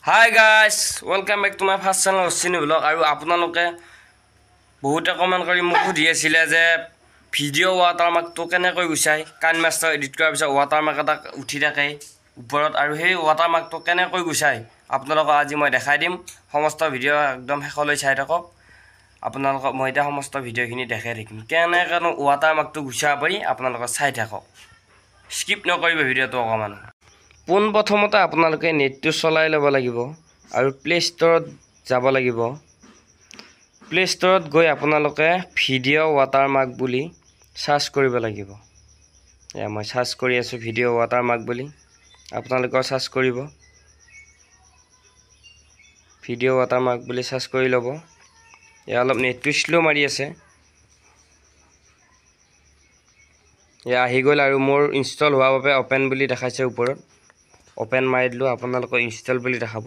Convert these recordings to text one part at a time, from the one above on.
Hi guys, welcome back to my first channel Oshini Vlog আৰু আপোনালোকে বহুতে comment কৰি মোক সুধি আছিল যে ভিডিও ৱাটাৰমাৰ্কটো কেনেকৈ গুছাই কাইন মাষ্টাৰ এডিট কৰাৰ পিছত ৱাটাৰমাৰ্ক এটা উঠি থাকে ওপৰত আৰু সেই ৱাটাৰমাৰ্কটো কেনেকৈ গুছাই আপোনালোকক আজি মই দেখাই দিম সমস্ত ভিডিও একদম শেষলৈ চাই থাকক আপোনালোকক মই এটা সমস্ত ভিডিওখিনি দেখাই থাকিম কেনেকৈ ৱাটাৰমাৰ্কটো গুছাব পাৰি আপোনালোকক চাই থাকক স্কিপ নকৰিব ভিডিওটো অকমান পোন প্ৰথমতে আপোনালোকে নেটটো চলাই ল'ব লাগিব আৰু প্লে ষ্টৰত যাব লাগিব প্লে ষ্টৰত গৈ আপোনালোকে ভিডিও ৱাটাৰমাৰ্ক বুলি সাৰ্চ কৰিব লাগিব এয়া মই সাৰ্চ কৰি আছো ভিডিও ৱাটাৰমাৰ্ক বুলি আপোনালোকে সাৰ্চ কৰিব ভিডিও ৱাটাৰমাৰ্ক বুলি সাৰ্চ কৰি ল'ব এয়া অলপ নেটটো স্লো মাৰি আছে এয়া আহি গ'ল আৰু মোৰ ইনষ্টল হোৱাৰ বাবে ওপেন বুলি দেখাইছে ওপৰত ওপেন মাৰি দিলো আপোনালোকৰ ইনষ্টল বুলি দেখাব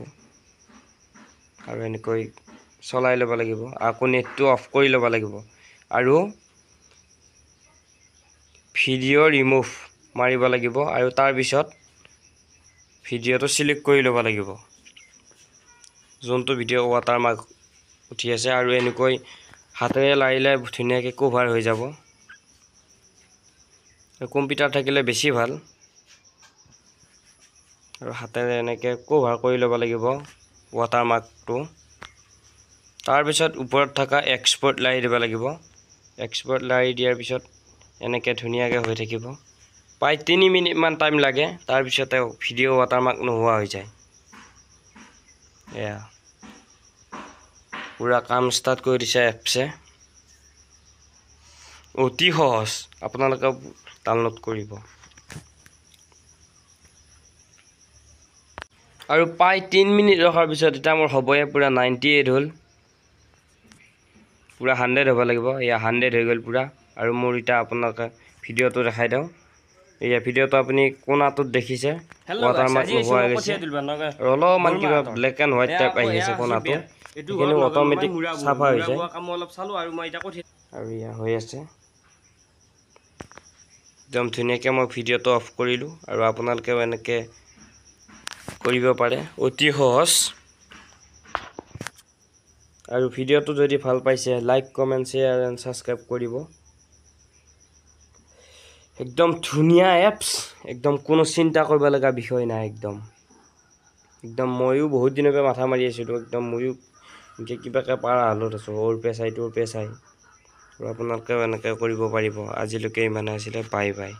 আৰু এনেকৈ চলাই ল'ব লাগিব আকৌ নেটটো অফ কৰি ল'ব লাগিব আৰু ভিডিও ৰিমুভ মাৰিব লাগিব আৰু তাৰ পিছত ভিডিওটো সিলেক্ট কৰি ল'ব লাগিব যোনটো ভিডিও ৱাটাৰমাৰ্ক উঠি আছে আৰু এনেকৈ হাতেৰে লাৰিলে ধুনীয়াকৈ কভাৰ হৈ যাব কম্পিউটাৰ থাকিলে বেছি ভাল আৰু হাতেৰে এনেকৈ কভাৰ কৰি ল'ব লাগিব ৱাটাৰমাৰ্কটো তাৰ পিছত ওপৰত থকা এক্সপোৰ্ট লাৰি দিব লাগিব এক্সপোৰ্ট লাৰি দিয়াৰ পিছত এনেকৈ ধুনীয়াকৈ হৈ থাকিব প্ৰায় 3 মিনিট মান টাইম লাগে তাৰ পিছতে ভিডিও ৱাটাৰমাৰ্ক নোহোৱা হৈ যায় এয়া পুৰা কাম ষ্টাৰ্ট কৰি দিছে এপছে অতি সহজ আপোনালোকে ডাউনলোড কৰিব আৰু প্ৰায় 3 মিনিট ৰখাৰ পিছত এটা মোৰ হ'বয়ে পুৰা 98 হ'ল পুৰা 100 হ'ব লাগিব এয়া 100 হৈ গ'ল পুৰা আৰু মোৰ এটা আপোনালোকে ভিডিওটো দেখাই দাও এয়া ভিডিওটো আপুনি কোনাটোত দেখিছে ৱাটাৰমাৰ্ক নোহোৱা গৈছে আৰু অলপমান কিবা ব্লেক এণ্ড হোৱাইট টাইপ আহি আছে কোনাটো এখিনি অটোমেটিক সাফা হৈ যায় আৰু ইয়া হৈ আছে একদম ধুনীয়াকৈ মই ভিডিওটো অফ কৰিলোঁ আৰু আপোনালোকেও এনেকৈ কৰিব পাৰে অতি সহজ আৰু ভিডিওটো যদি ভাল পাইছে like comment share and subscribe কৰিব একদম ধুনীয়া এপছ একদম কোনো চিন্তা কৰিব লগা বিষয় নাই একদম ময়ো বহুত দিনৰ পৰা মাথা মাৰি আছিলোঁ একদম ময়ো কিবাকে পাৰা হালত আছো ওৰ পেচাই তোৰ পেচাই আৰু আপোনালোকেও এনেকৈ কৰিব পাৰিব আজিলৈকে ইমানে আছিলে বাই বাই